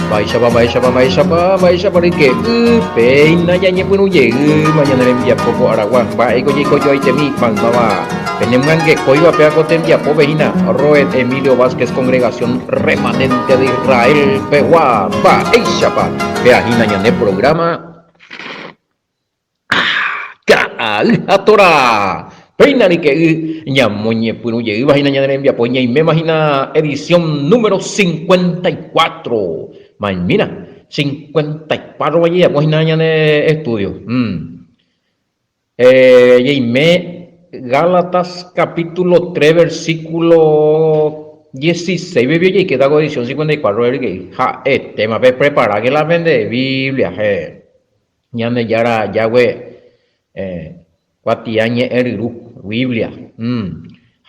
Baixa para que peina ya nyepun uje mañana le envía poco Aragua va ego yeko yo itemi palmaba penemuan que coiba peaco tembia povejina Roet Emilio Vázquez Congregación Remanente de Israel Pehua baixa pa peajina ñane programa Atora peina ni que ñamoñe punuye imagina ñane le envía poña y me imagina edición número 54. Mira, 54 allí, pues nada de estudio. Gálatas capítulo 3, versículo 16. Biblia y queda edición 54. Tema para preparar que la vende Biblia. Ñane yara yahweh. Cuatiañe eriru Biblia.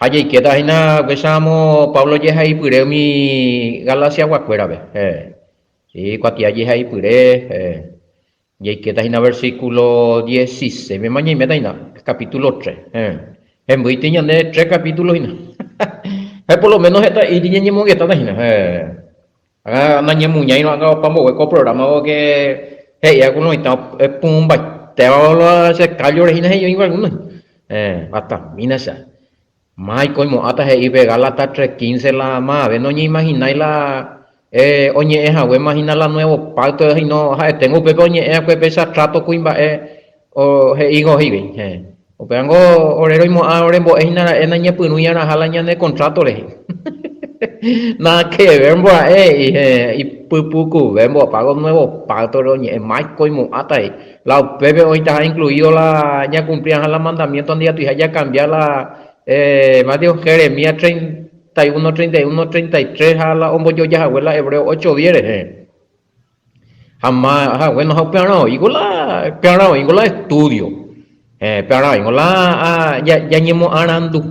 Hay que dar una besamos Pablo Yeja y Puremi Galacia Guacuera. Sí, cuatia yeja y puré, y que está en el versículo 16, me mañana me da en capítulo 3, en muy tiñan de 3 capítulos, por lo menos está y tiñan muy está en naña muña y no haga para mover con programa que ya con está pumba, te va a hacer callo regina y igual algunos, hasta minasa, mai como hasta y pegar la 3:15 la más, no ni imagináis la oye, imagina la nuevo pacto y no, tengo que oye, que pesa trato cuimba, o higo higo, o peango, orero y mo, ahora en año punuya, la jalaña de contrato le. Nada que ver, y pupuku, vemos pago nuevo pacto, oye, más coimo, hasta ahí. La Pepe hoy está incluido la, ya cumplían los mandamientos, donde ya cambiar la, más de Jeremías 31, 31, 33 a la hombo yo ya abuela hebreo 8 10 jamás bueno igual estudio igual ya ñemo arandu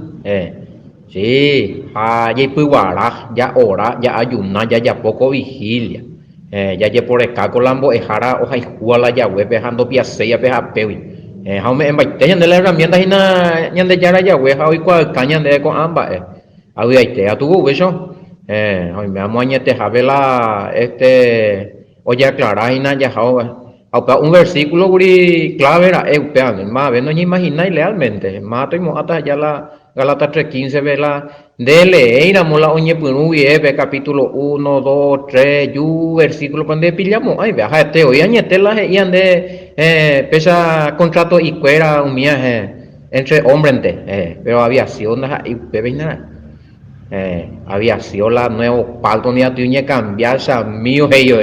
sí ya puiguara ya ora ya ayuna ya poco vigilia ya por acá colambo ejara hoja iguala ya web dejando piaseya peja pewi jaume en baite de la herramienta hina ñande yara ya we hoy cual cañan de con ambas había este a tu eso hoy me amo añete javela oye aclarar y nada ya un versículo guri clave era eupean más no ni imagináis realmente más y hasta ya la Galata 3:15 vela dele la mola oñe punu ve capítulo 1 2 3 yu versículo cuando pillamos ay viaja este hoy añete la y ande pesa contrato y cuera un viaje entre hombres pero aviación y bebé nada aviación la nuevo palto ni a tu ñe cambiar sa mío ellos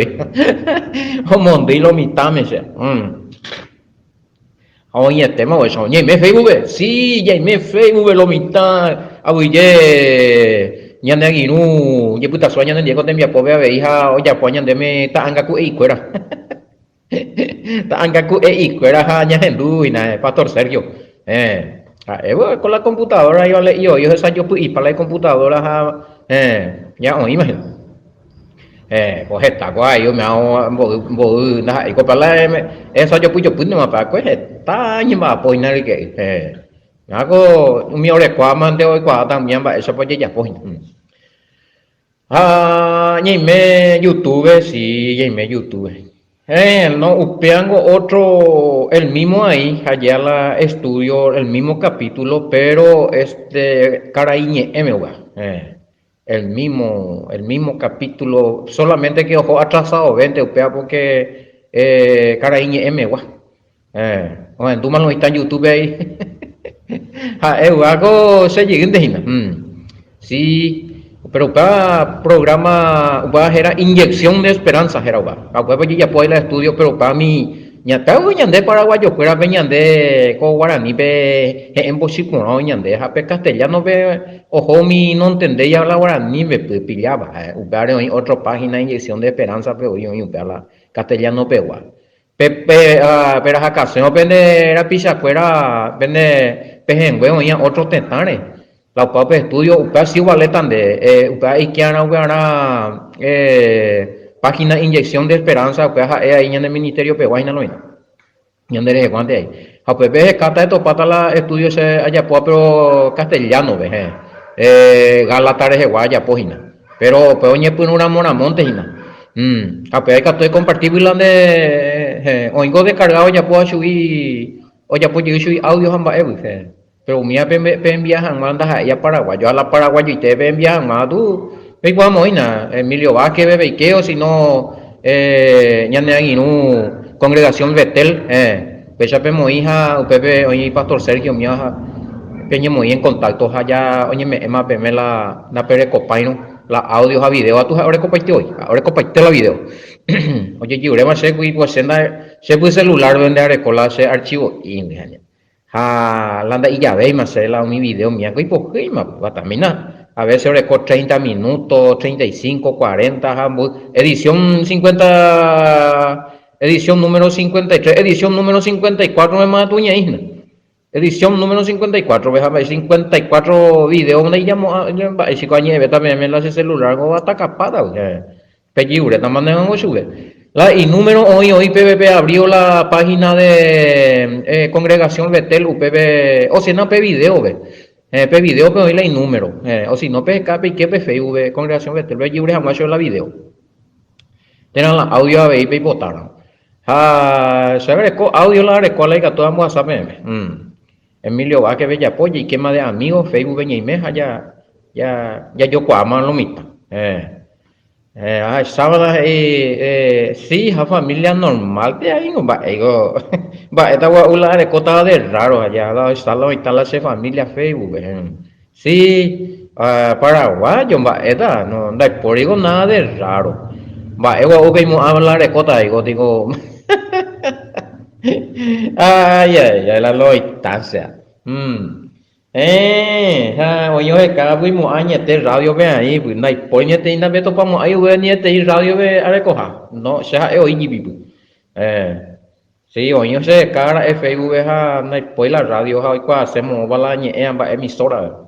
como dilo mitame oye tema o eso ñe me Facebook sí ya me Facebook lo mitad abuye ñane aguinu ye puta sueña de Diego te envía pobre a hija oye poñan de me ta anga ku e cuera ta anga ku e cuera ja ña hendu y na pastor Sergio con la computadora yo esa yo y para la computadora ya oí imagino pues está guay yo me hago nada y para la eso yo pues no me para pues está ni más pues nada que hago un mío de cuaman de hoy cuá también va eso pues ya pues ni me YouTube sí ni me YouTube no, upeango otro, el mismo ahí, allá la estudio, el mismo capítulo, pero Caraiñe MV, el mismo capítulo, solamente que ojo atrasado, 20, upea porque Caraiñe MV, bueno, tú más lo está en YouTube ahí, algo se llega en sí. Pero cada programa era inyección de esperanza, era ya puede ir estudio, pero para mí, ya tengo ñande paraguayo, fuera ñande con guaraní, en bosico, no ñande, jape castellano, ojo, mi no entendé ya la guaraní, me pillaba, en otra página, inyección de esperanza, pero yo, la castellano, pero acaso, no vende, era pizza, fuera, vende, pejengüe, oía, otros tentanes. La UPA estudio, UPA sí valetan de, UPA Iquiana, UPA página inyección de esperanza, UPA ahí en el ministerio, pero ahí no hay. Y en el guante ahí. A pues ve cata esto pata la estudio se allá pero castellano, ve. Galatares de guaya, pojina. Pero oñe pues una monamonte, hina. Apenas que estoy compartible de oigo descargado ya puedo subir o ya puedo subir audio hamba pero mía pe enviajan mandas ahí a Paraguay yo a la Paraguay y te enviajan más tú ve vamos ina Emilio Vázquez bebe que o si no ñane inu congregación Betel pecha pe hija pepe oye pastor Sergio mía peñe muy en contacto allá oye me más pe me la pere copaino la audio a video a tu ahora compartí hoy ahora compartí la video oye yo más se pues se puede celular donde arrecola ese archivo y landa y ya veis más se la mi video mía y pues qué más batamina a veces record 30 minutos 35 40 edición 50 edición número 53 edición número 54 me mata tuña isna edición número 54, ves a ver 54 videos, donde llamo, si coño, ve también me la hace celular, o hasta capada, pelliure, también no sube. Y número hoy PVP abrió la página de Congregación Betel, UPB, o si no, P video, ve. P video, pero hoy la número, o si no, P y que P Facebook, Congregación Betel, pelliure, jamás yo la video. Tienen la audio a ver y votaron. Se agregó audio la recuerda que todas WhatsApp, Emilio Vázquez Bella Apoya y quema de amigos, Facebook Beña y Meja, ya yo cuama lo mismo. Sábado, sí, la familia normal de ahí, no va, esta guaula de cota de raro, allá está la familia Facebook, sí, paraguayo, esta, no hay por digo nada de raro, vemos hablar de cota, digo, ay, la loitancia. Oye, cada fuimos años este radio ve ahí, pues no hay por ni este ina beto pamo ahí ve ni este radio ve a recoja. No, ya es hoy vivo. Sí, oye, se cara Facebook ve ha no hay por la radio hoy cuando hacemos balañe amba emisora.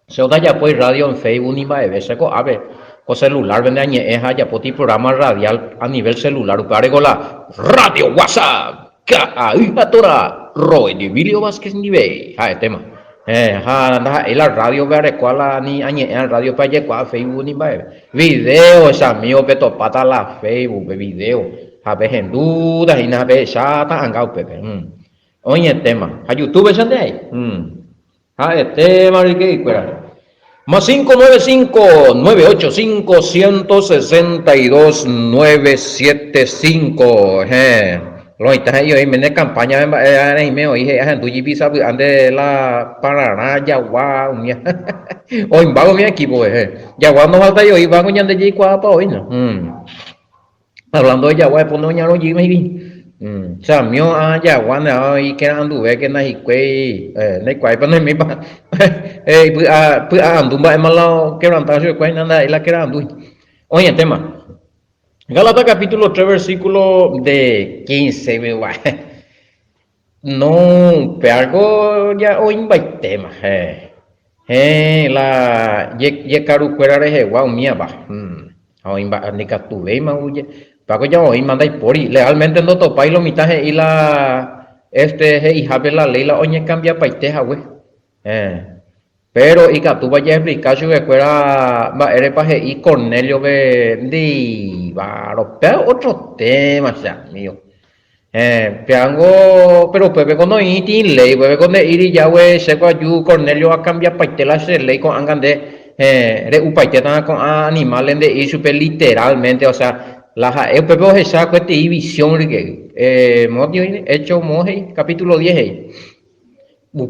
Se oda ya pues radio en Facebook ni va a ver, se co a ver. Con celular vende añe ya poti programa radial a nivel celular upare la radio WhatsApp ahí atora Roy de Emilio Vázquez nivel el tema la radio vere cuala ni añe radio pa ye kwa Facebook ni va video esa mío peto pata la Facebook video a ver en duda y na ve chata angau pepe oye tema a YouTube sande ahí el tema que cuera más 595-985-162-975. Lo está ahí hoy me campaña en me hoy es tu visa ande la Paraná Yaguá hoy vago mi equipo Yaguá no falta yo y vago ya de allí para hoy no hablando de Yaguá pues no ya lo lleve Samio Yaguá y que anduve que na hicue ne cuai pa mi pa pues andumba malo que rantacio cuai nada la que andu oye tema Gálatas capítulo 3 versículo de 15 me va no pero ya hoy va tema la ye caru cuera de guau mía va hoy va ni que tuve más oye pago ya hoy manda y por y legalmente no topa y lo mitaje y la hija de la ley la oñe cambia paiteja güey pero y que tú vayas a explicar si fuera va eres paje y Cornelio ve pero otro tema ya mío pero Pepe cuando iti ley Pepe cuando iri ya güey se cuayu Cornelio a cambiar paitela se ley con angan de upaiteta con animales de y super literalmente o sea el Pepe o esa cuesta y visión que hecho moje capítulo 10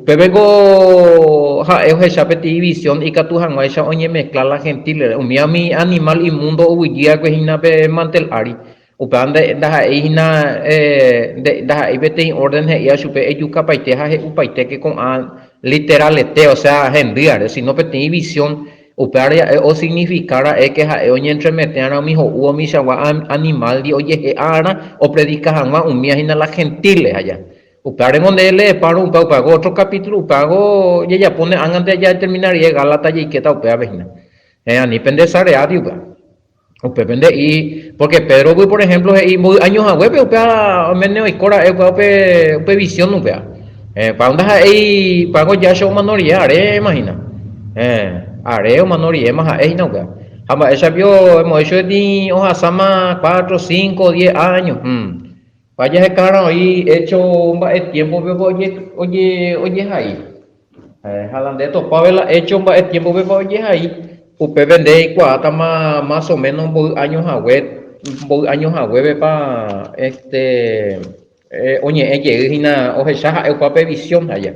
Pepe go esa petición y que tu hango esa oye mezclar la gentil mi animal inmundo huía que hina pe mantel ari upande da hina da ibete en orden ya supe eyuka paite ha upaite que con literalmente o sea hendiar si no petición upare o significara que oye entremeter a mi hijo o mi animal di oye ara o predica hango un mi hina la gentiles allá Upare donde le paro un pago otro capítulo pago y ella pone antes de ya terminar y Gálatas y que está upea vecina ni pende sarea diuga upe pende y porque Pedro voy por ejemplo y años a web upea meneo y cora upe visión upea para donde ahí pago ya show manoría are imagina are o manoría más ahí no upea Ella vio, hemos hecho de hoja sama 4, 5, 10 años. Vaya ese cara ahí hecho un tiempo, oye, ahí. Jalande topa vela hecho un tiempo, oye, ahí. Upe vende y cuata más o menos años a web, años a web para oye, ella, oje, ya, el papel visión allá.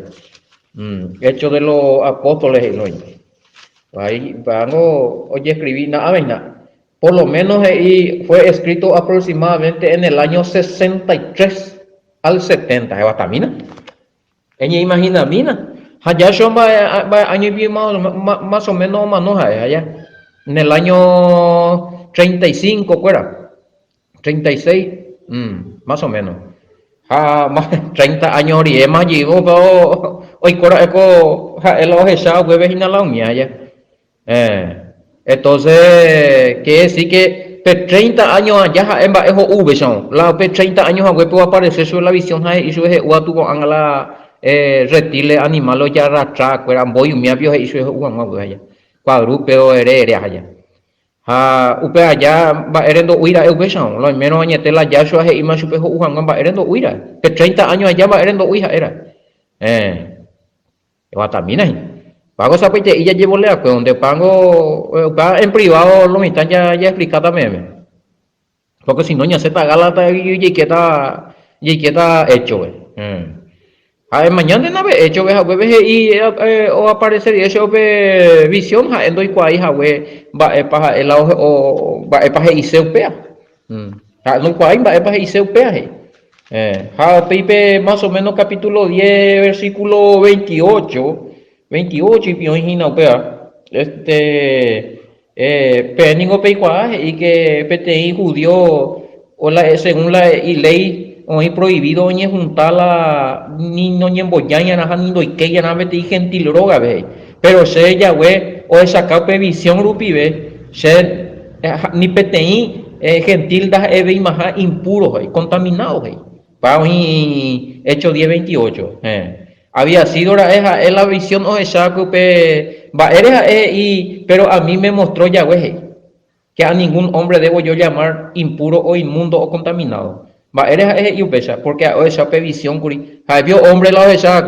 Hecho de los apóstoles, ¿no? Ahí, vamos, oye, escribí nada, vaina. Por lo menos ahí fue escrito aproximadamente en el año 63 al 70, Batamina. Ella imagina, mina. Allá son año y más o menos manoja, allá. En el año 35, ¿cuera? 36, más o menos. Más 30 años y más llegó, pero hoy cora eco, el oje ya, hueves y la mía, ya. Entonces, quiere decir que pe 30 años allá en bajo V son. La pe 30 años a puede aparecer sobre la visión y su eje tuvo a la reptiles animales ya arrastrar, cueran boy un miapio y su eje allá. Cuadrúpedo allá. Upe allá va erendo uira eubeshon, lo menos añete la yashua he ima chupe uhan va erendo uira. Que 30 años allá va erendo uira era. Va también ahí. Pago esa parte y ya llevo lea, pues donde pago va en privado lo mitad ya explica también. Porque si no ya se está galata y queda hecho, güey. Mañana nave hecho ve y o aparecer y eso ve visión ha endo y cuai ha we va paja el o va paja y se upea. No cuai va paja y se upea. Ha pipe más o menos capítulo 10 versículo 28 y piojina upea. Peningo pe cuai y que pete judío o la según la ley hoy prohibido ni juntar la ni no ni embollaña na ni doy que ya na vete gentil roga ve pero se ya we o esa capa visión rupi ve se ni petei gentil da eve imaja impuro contaminado pa hoy hecho 10:28 había sido la visión o esa que va eres y pero a mí me mostró ya we que a ningún hombre debo yo llamar impuro o inmundo o contaminado. Va, eres y porque esa visión curi. Vio hombre la esa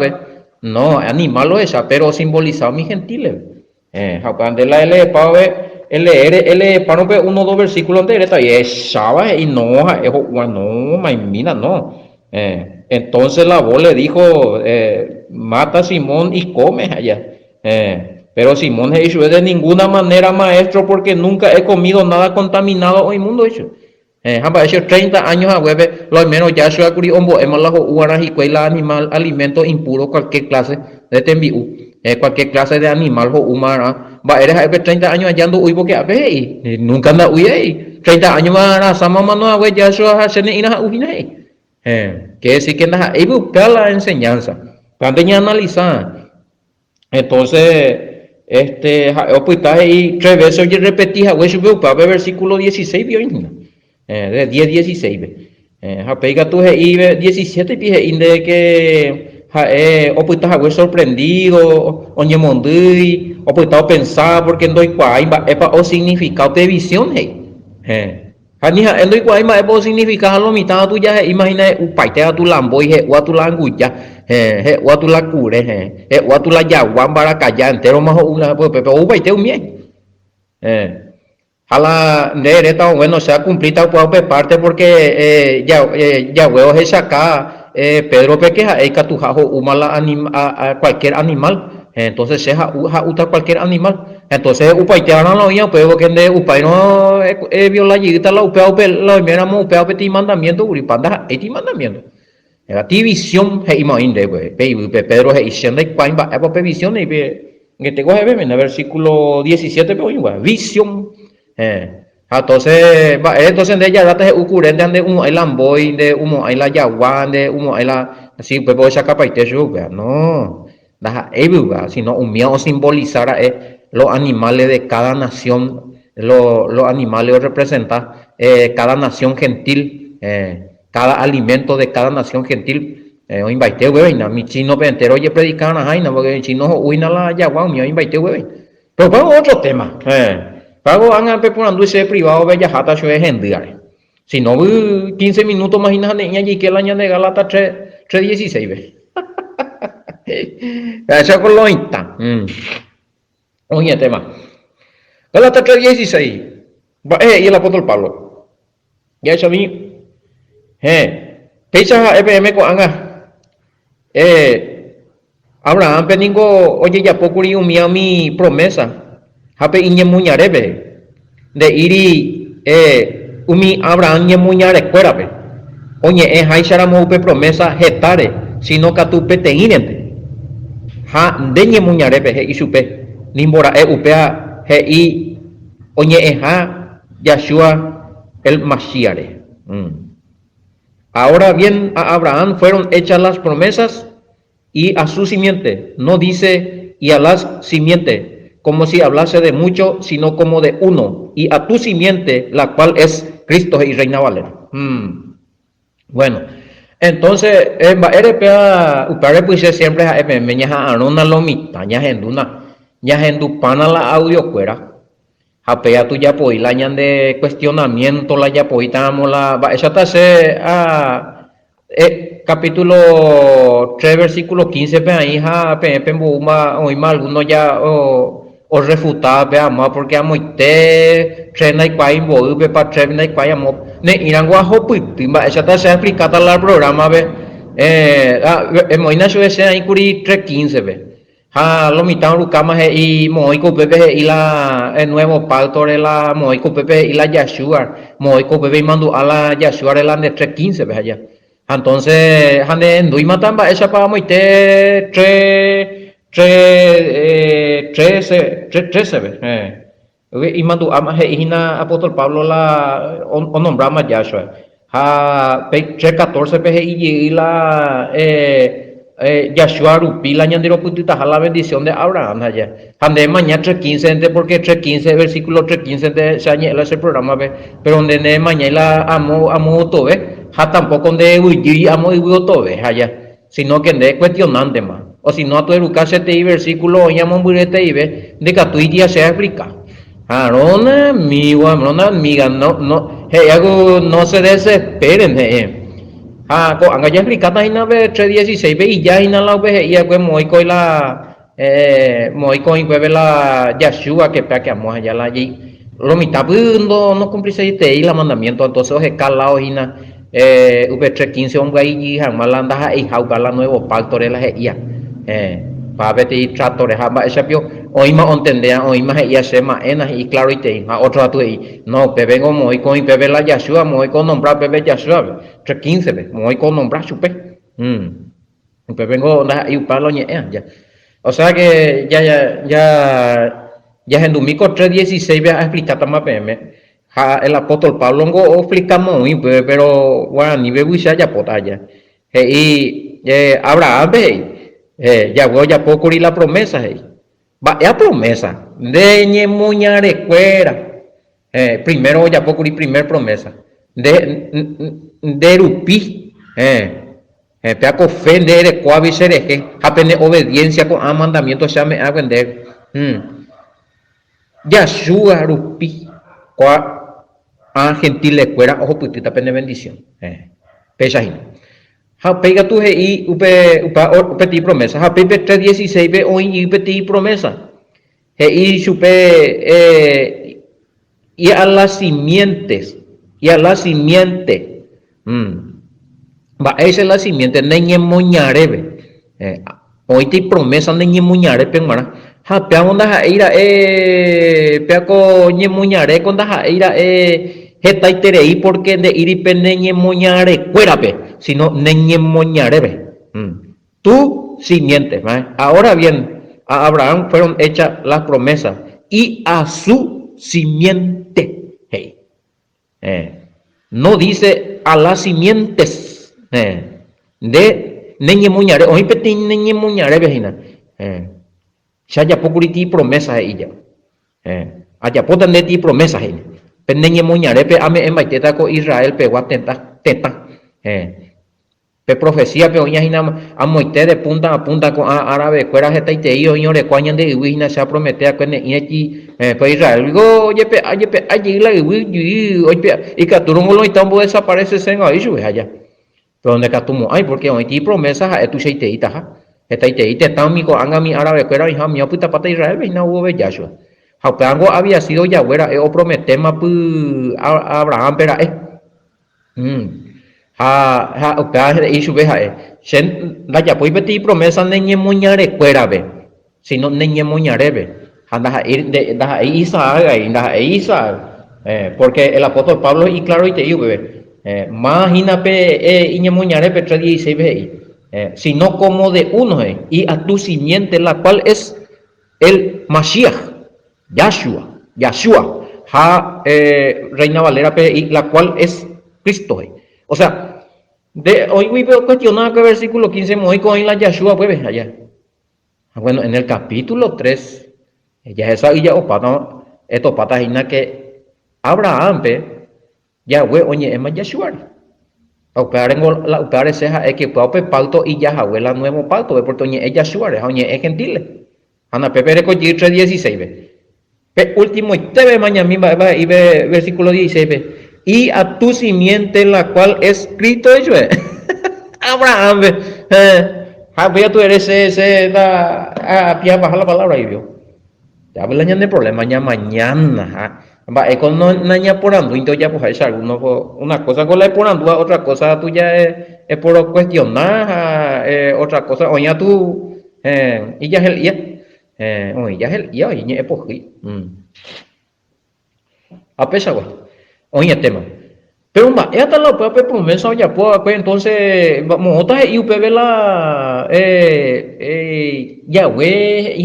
no, animal lo esa, pero simbolizado mi gentiles. Cuando la L pave L para uno dos versículos de esta y esa y no, no, maimina no. Entonces la voz le dijo, mata a Simón y come allá. Pero Simón Jesús de ninguna manera maestro porque nunca he comido nada contaminado o inmundo hecho. Hamba hecho 30 años a hueve, lo menos ya soy acuri ombo hemos la uanas y cuela animal, alimento impuro, cualquier clase de tembiu, cualquier clase de animal o humana. Va, eres 30 años allá ando uibo que a ver y nunca anda uy 30 años más sama mano a hueve ya soy a hacer ni nada uy que decir que nada, y buscar la enseñanza, también analizar. Entonces, pues está ahí 3 veces oye repetí a huevo para ver versículo 16 vio de 10:16 pega tu y 17 pije de que o pues estás sorprendido o ñemondui o pues estás pensar porque no doy cuaima epa o significado de visión Hanija endo igual ma ebo significa lo mitad tu ya imagina upaite a tu lambo y o a tu languya o a tu la cure o a tu la yaguan para callar entero más una pero upaite un bien Jala de esta bueno se ha cumplido por parte porque ya huevo es acá Pedro pequeja hay catujajo humala a cualquier animal entonces se ha usa cualquier animal entonces upaiteana no había pero que de upay no viola yita la upea la miramos upea peti mandamiento uripanda eti mandamiento la división he imagínate güey Pedro he diciendo que cuál va a visión y que te coge en el versículo 17 pero igual visión entonces de ella data se ocurrente de uno el amboy de uno hay la yaguan de uno hay la así pues voy a sacar para no sino un miedo simbolizar los animales de cada nación los animales representan cada nación gentil cada alimento de cada nación gentil o invité huevina mi chino entero oye predicar a jaina porque el chino uina la yaguan mi invité huevina pero vamos a otro tema Pago anga pe por andu ese privado bella jata yo es endiare. Si no 15 minutos más ina niña y que la ña de galata 3:16 ve. Esa con lo inta. Oye tema. Galata 3:16. Y el apóstol Pablo. Ya eso a mí. Pecha EPM con anga. Abraham peningo oye ya poco ri mi promesa. Hape inye muñarebe de iri umi Abraham nye muñare cuerabe oye haishara upe promesa hetare sino katupe te inente ha de nye muñarebe he isupe nimbora upea he i oye ha Yahshua el Mashiach. Ahora bien, a Abraham fueron hechas las promesas y a su simiente, no dice y a las simiente como si hablase de mucho, sino como de uno, y a tu simiente, la cual es Cristo y Reina Valera. Bueno, entonces, upare pues siempre a arona lomita, ya hendupana la audio cuera, apea tu ya podí la de cuestionamiento, la ya podí la, esa tase capítulo 3, versículo 15, pe ahí ja, pe alguno ya, o refutar veamos porque amoite trena y quay pe pa trena y quay amo ne irangua hopipimba esa ta se aplicada al programa ve moina yo ese ahí curi 3:15 ve ha lo mitad rucama y moico pepe y la el nuevo pacto de la moico pepe y la Yahshua moico pepe mando a la Yahshua de la de 3:15 ve allá entonces hande ndui matamba esa pa moite 13 ve y mando ama hina apóstol Pablo la on nombrama Yahshua ha 3:14 pe y la Yahshua rupi la ñandiro putita la bendición de Abraham allá hande mañana 3:15 porque 3:15 versículo 3:15 de sañela ese programa ve pero donde ne mañana amo todo ve ha tampoco de uyi amo y todo ve allá sino que de cuestionante más o si no a tu educarse te versículo llamo burete y ve de que tu día se explica arona amiga no hago no se desesperen ko anga ya explica ina ve 3:16 ve y ya ina la ve y que moico la moico y ve la Yahshua que pa que amo allá la allí lo mitad no cumplirse y la mandamiento entonces oje calao ina V3:15 hombre ahí malanda y la nuevo pacto de la ia para ver y trato de hamba ese pio hoy más entender hoy más ya se más enas y claro y te otro tu ahí no bebé como hoy con bebé la Yahshua muy con nombrar bebé Yahshua 3:15 muy con nombrar chupe vengo y para lo ya o sea que ya en domingo 3:16 voy a explicar más el apóstol Pablo no explicamos muy pero bueno ni veo ya potaya y Abraham ya voy a poco la promesa va a promesa de ñemuña recuera primero ya poco primer promesa de rupi peaco fe de cuavi sereje apene obediencia con a mandamiento se me a vender Yahshua rupi gentil cuera ojo putita pene bendición pesa ha pega tu y upe ti promesa ha pepe 3:16 ve hoy y peti promesa y supe y a las simientes va esa es la simiente neñe moñarebe hoy ti promesa neñe moñare pengmara ha pe onda ha ira peaco ñe moñare con da ira Heta iterei porque de iripe neñe moñare cuérape, sino neñe moñarebe. Tu simiente. Ahora bien, a Abraham fueron hechas las promesas y a su simiente. Hey. No dice a las simientes de neñe moñare. Hoy petín neñe moñare vejina. Ya pokuriti promesas ella. Allá potan de ti promesas ella. Pendeñe moñarepe ame en baiteta con Israel pegua teta pe profecía pe oña hina amoite de punta a punta con árabe cuera jeta y te io ñore cuañan de huina se prometea con iñeki Pues Israel, digo, oye, allí la oye, y que tú no lo tampoco desaparece en ahí, sube allá. Pero donde que tú ay, porque hoy ti promesas a tu sheiteita, ha. Esta iteita, tan mi anga mi árabe, cuera, hija mía, puta pata Israel, veina hubo Yahshua. Haupeango había sido Yahweh, o prometema, pu, Abraham, pero, y sube, Shen, la ya pues beti promesa neñe moñare cuerabe, si no neñe moñarebe. Anda ir de Isaac, anda Isaac, porque el apóstol Pablo y claro y te digo, imagínate iñe moñarebe 3:16, sino como de uno, y a tu simiente, la cual es el Mashiach, Yahshua, Reina Valera, y la cual es Cristo. O sea, de hoy voy a cuestionar que versículo 15 me con la Yahshua, pues allá. Bueno, en el capítulo 3, ya esa y ya opata, esto pata que Abraham, Yahweh, oye, es más Yahshua. La upare seja es que puedo pacto y Yahweh la nuevo pacto, porque oye, es Yahshua, oye, es gentile. Ana Pepe recogió 3:16. Último, y te ve mañana misma, y ve versículo 16. Y a tu simiente, la cual es Cristo hecho. Abraham, voy a tu eres ese, bajar la palabra y vio. Ya habla de problema, mañana. Va, con no naña por ando, entonces ya pues hay una cosa con la por ando, otra cosa tuya es por cuestionar, otra cosa, oye tú, y ya es el oye, ya es el oye, es por a pesar, oye tema. Pero ma, esta la puede promesa ya pues entonces vamos otra y upv la Yahweh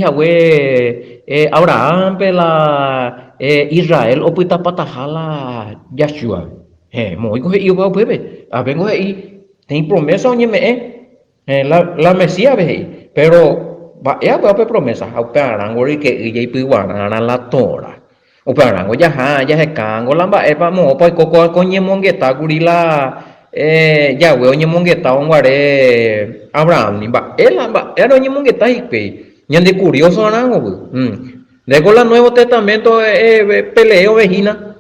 Abraham pela Israel o puita patajala Yahshua muy coge y va pues a vengo ahí tem promesa oye me la Mesías ve pero va ya va promesa a parangori que y piwana la Torah. O parango ya se cango lamba vamos pues coco coñe mongueta gurila Yahweh oñe mongueta onguare Abraham nimba lamba era oñe mongueta hipe ñande curioso arango de con el Nuevo Testamento peleo vejina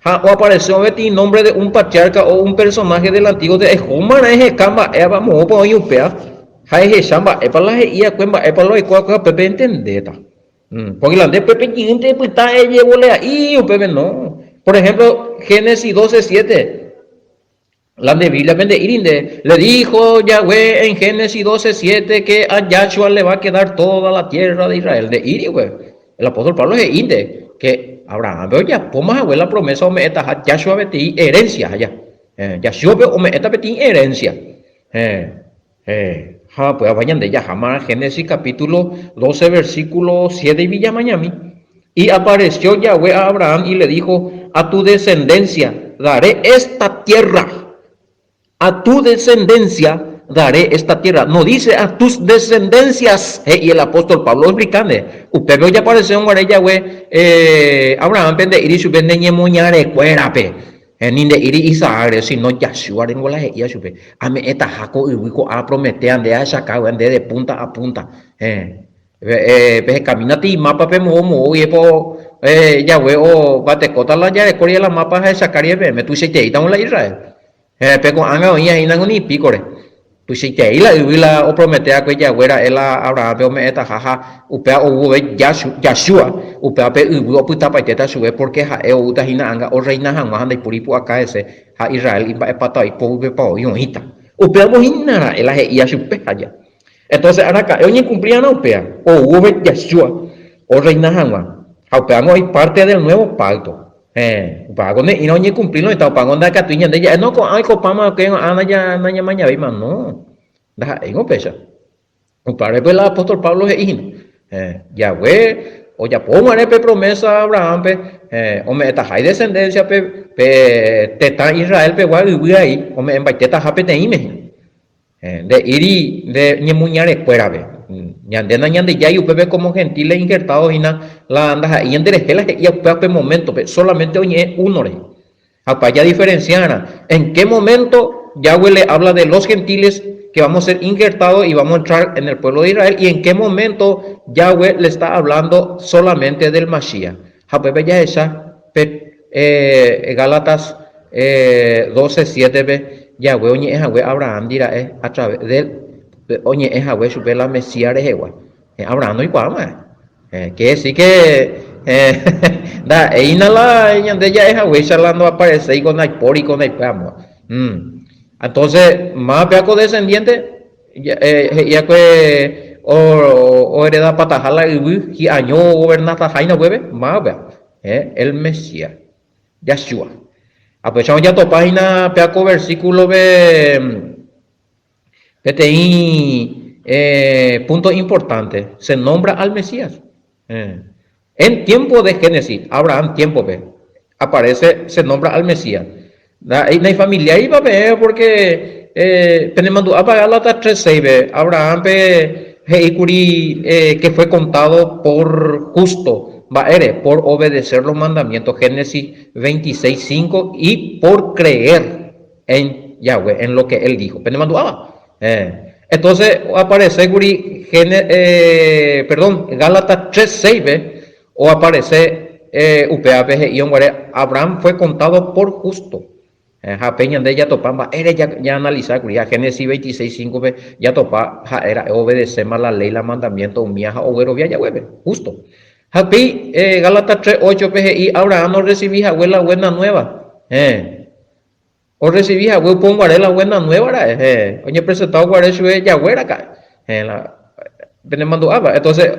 o apareció en nombre de un patriarca o un personaje del antiguo de Jumara es camba vamos pues oye upea hay chamba para la ia cuemba para lo cuaca pepe entendeta. Porque la de Pepe Ginte, pues está ella volea y Pepe no. Por ejemplo, Génesis 12:7. La de Biblia vende irinde. Le dijo Yahweh en Génesis 12:7 que a Yahshua le va a quedar toda la tierra de Israel. De Iri, güey. El apóstol Pablo es inde. Que Abraham, veo ya, ponga a la promesa o me eta Yahshua beti herencia allá. Yahshua veo o me eta beti herencia. Pues vayan de ella, jamás, Génesis capítulo 12, versículo 7 y Villa Miami. Y apareció Yahweh a Abraham y le dijo, a tu descendencia daré esta tierra. A tu descendencia daré esta tierra. No dice a tus descendencias. Y el apóstol Pablo explicando. Usted ve ya apareció en Yahweh, Abraham vende y su vende ñemoñare cuerape. Ni de iri Isaac, sino Yahshua en la ya supe. A mí esta jaco y wico a prometer de a sacar de punta a punta. Caminati mapa pe mo y po Yahweh o bate cota la ya de coria la mapa de sacar y me tu se te ita la Israel. Pero anga oía y no ni picore. Tu se te la o prometer a que Yahweh era Abraham pero me esta jaja upea o Yahshua upea pe ubu puta paiteta sube porque ja uta hina anga o reina jamás anda puripu acá ese ja Israel iba pata y po pa y hita upea bohina el aje y supe allá entonces acá oye cumplían upea o ubu Yahshua o reina jamás upea no hay parte del nuevo pacto pago ne y no oye cumplirlo está pago anda que tuña de ella no con ay copama que ana ya mañana veima no da en pesa un padre pues el apóstol Pablo es hijo Yahweh o ya pongo pe promesa a Abraham o me está hay descendencia te está Israel pe guay ahí o me embaiteta jape te ime de iri de ñemuñare fuera ve ñande ñande ya yo pe como gentiles injertados y la anda ahí en derejela y pe momento solamente oye uno le para ya diferenciar en qué momento Yahweh le habla de los gentiles que vamos a ser injertados y vamos a entrar en el pueblo de Israel y en qué momento Yahweh le está hablando solamente del Mashiach. Japepe ya esa, Gálatas 12:7 ve, Yahweh oñe es Yahweh Abraham dirá a través de oñe es Yahweh supe la Mesías de Jehová. Abraham no igual más. Que sí que da e inala ñande ya es Yahweh charlando aparece y con Naipor y con Naipamo. Entonces, más peaco descendiente, ya que o hereda patajala y año gobernata jaina hueve, más vea, el Mesías, Yahshua. Aprovechamos ya tu página, peaco versículo ve, PTI, punto importante, se nombra al Mesías. En tiempo de Génesis, Abraham, tiempo ve, aparece, se nombra al Mesías. No hay familia ahí va a ver porque tenemos a pagar la 3:6 Abraham que fue contado por justo va por obedecer los mandamientos Génesis 26:5 y por creer en Yahweh en lo que él dijo entonces aparece Gálatas 3:6 o aparece Abraham fue contado por justo. Peña de ya topamba era ya analizar Génesis 26:5 ya topa era obedecer más la ley la mandamiento umía o ya hueve justo. Happy Gálatas 3:8 y Abraham no recibí la buena nueva. O recibí pongo la buena nueva oye presentado guaré ya huera acá. Entonces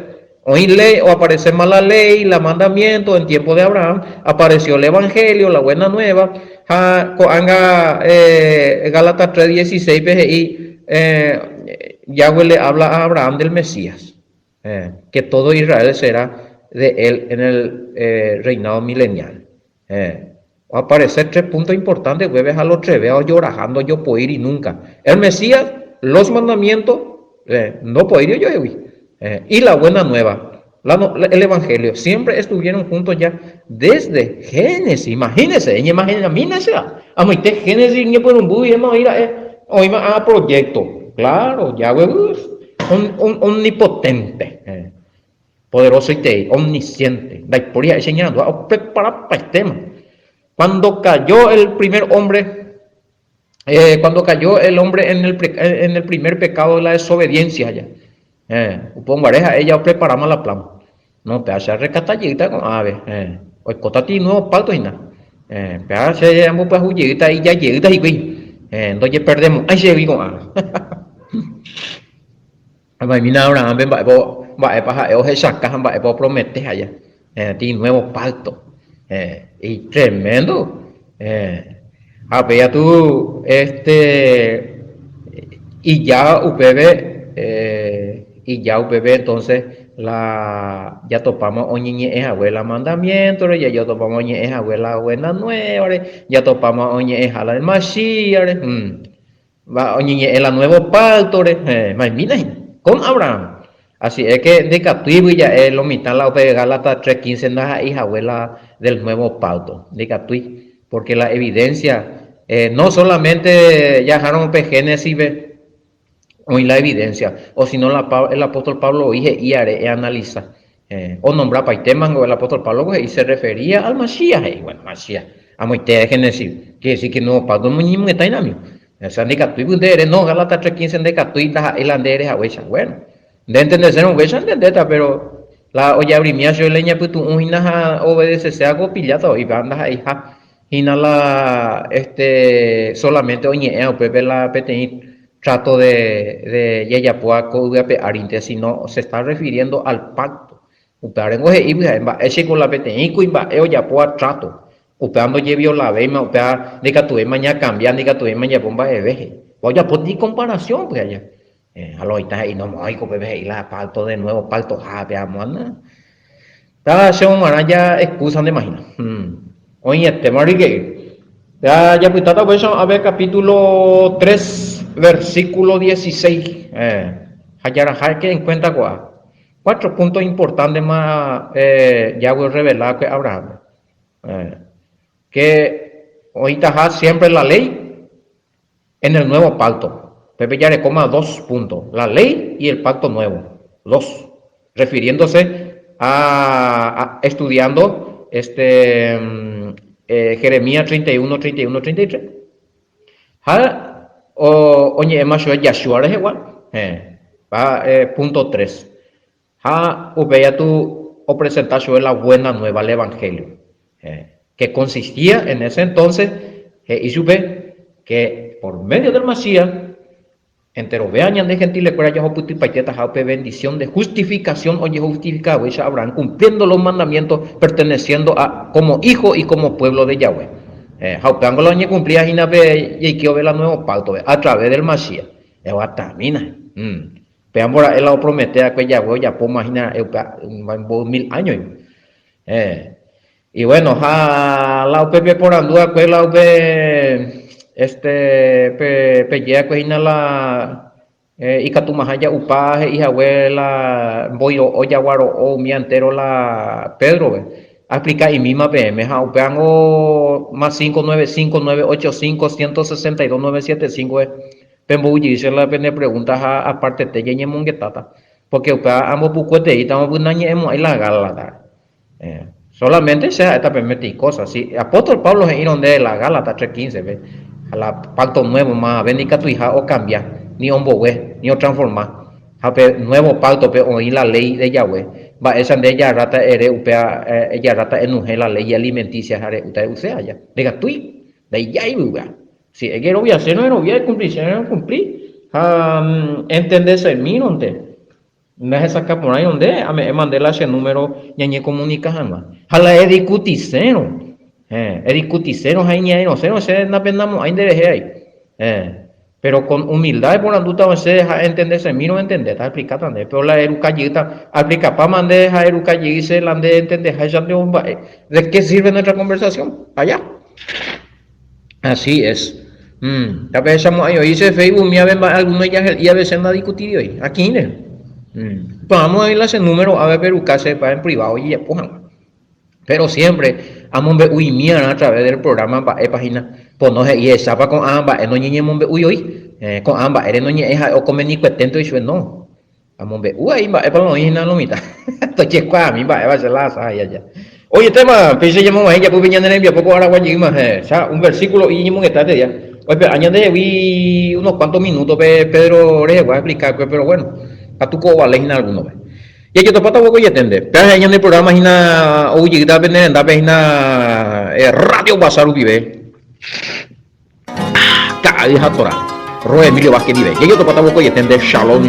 hoy ley o aparece más la ley, la mandamiento en tiempo de Abraham, apareció el evangelio, la buena nueva, Gálatas 3:16 y Yahweh le habla a Abraham del Mesías, que todo Israel será de él en el reinado milenial. Aparecer 3 puntos importantes, ves a los 3, veo yo rajando, yo puedo ir y nunca. El Mesías, los mandamientos, no puedo ir yo, y la buena nueva, el evangelio, siempre estuvieron juntos ya desde Génesis. Imagínense, a mí Génesis ni por un bui, hoy a proyecto, claro, ya omnipotente, poderoso y te omnisciente, la historia enseñando a preparar para el tema. Cuando cayó el primer hombre, cuando cayó el hombre en el primer pecado de la desobediencia ya. Upon pareja ella preparamos la plan. No te hace recatallita con ave. Hoy cotati no palto y nada. Pero se llama para huyita y ya llega y güey. Entonces perdemos. Ay, se vivo. Mày mina ahora ven va para o saca va promete allá. Tiene nuevo pacto. Y tremendo. Ya tú y ya UPB entonces ya topamos oñe es abuela mandamiento ya yo topamos oñe es abuela buena nueva ya topamos oñe es a la del Mashiach va oñe es la nuevo pacto con Abraham. Así es que de Catuibu ya es lo mitad la OPG Gálatas 3:15 na hija abuela del nuevo pacto de Catui, porque la evidencia no solamente ya dejaron Génesis hoy la evidencia, o si no el apóstol Pablo dije y haré analiza o nombrar paiteman o el apóstol Pablo y se refería al Mashiach bueno Mashiach a Moite de Génesis que decir que no Pablo muñim está en amio esa de Catui no Gálatas 3:15 de Catui el andere a huecha bueno de entender un huecha entender pero la olla abrimía yo leña pues tú una obedece se hago pillado y bandas ahí y nada solamente oñe o pepe la petenit trato de Yayapuaco Arinte, sino se está refiriendo al pacto. Upearengo ese con la petenico y Yapua trato. Upeando llevio la vema, upea de Catuema ya cambian, de Catuema ya bomba de veje. Oye, pues di comparación, pues allá. Aloita y no me y la pacto de nuevo, pacto, veamos, ¿no? Está se ya excusan de imagina. Oye, marique. Ya pues pues a ver capítulo 3 versículo 16. Hayarajar que en cuenta 4 puntos importantes más ya voy a revelar que Abraham. Que ahorita siempre la ley en el nuevo pacto. Pepe ya le coma 2 puntos. La ley y el pacto nuevo. 2. Refiriéndose a estudiando Jeremías 31, 31, 33. Ha, oye, macho, Yashua es igual. Punto 3. Ha, uveya tú, o presentar la buena nueva, el evangelio. Que consistía en ese entonces, y supe que por medio del Masías, entero vean de gentiles para allá puti paquetas haupe bendición de justificación oye justificado y Abraham cumpliendo los mandamientos perteneciendo a como hijo y como pueblo de Yahweh. Haupe angolo ni cumplía hinabe y que ve la nuevo pacto a través del Masías. Evatamina. Peambora él lo promete a que Yahweh ya por imagina 1000 años. Y bueno, la UPP por andúa pues la UP pelea pues la y catumajaya upaje y abuela voy o yaguaro o mi entero la Pedro aplica y misma PM ja upeango más 595985162 pembo dice la pene preguntas aparte te yenye mongetata porque upea amo pucuete y estamos bunañe emo la gala solamente sea esta permite cosas si apóstol Pablo en donde la Gálatas 3:15 ve a la pacto nuevo más bendica tu hija o cambia ni ombowe ni o transformar nuevo pacto pe oír la ley de Yahweh va esa de ella rata ere upea ella rata enuje la ley alimenticia jare usted allá diga tú de ya y si es que no voy a hacer no voy a cumplir si no cumplir entenderse el mío no es sacar por ahí donde me mandé ese número ñañe comunica jamás jala es discuticero ahí ñañe no sé no pendamos ahí debe ahí pero con humildad por la duda se deja entenderse mí no entender está explicando también pero la erucallita aplica para mandar a erucallice la de entender de qué sirve nuestra conversación allá así es a veces ahí hoy dice Facebook me ven algunos ya y a veces anda a discutir hoy aquí vamos a ir a ese número a ver perucase para en privado y ya pero siempre vamos a ver uy mía a través del programa página pues no y esa para con ambas no niñe mon uy hoy con ambas eres no niñe o come ni cuetento y yo no vamos a ver uy va para no ir lo mitad esto che qua a mí va a ser la sa ya oye tema pensé llamamos a ella pues viñan en poco ahora guay más un versículo y ni está ya oye añade vi unos cuantos minutos Pedro le voy a explicar pero bueno a tu vale en alguno y yo te puedo poco y entender pero en el programa hina oye da vender da hina radio Basaru vive cada día Torah Roe Emilio Vázquez vive y yo te puedo poco y entender shalom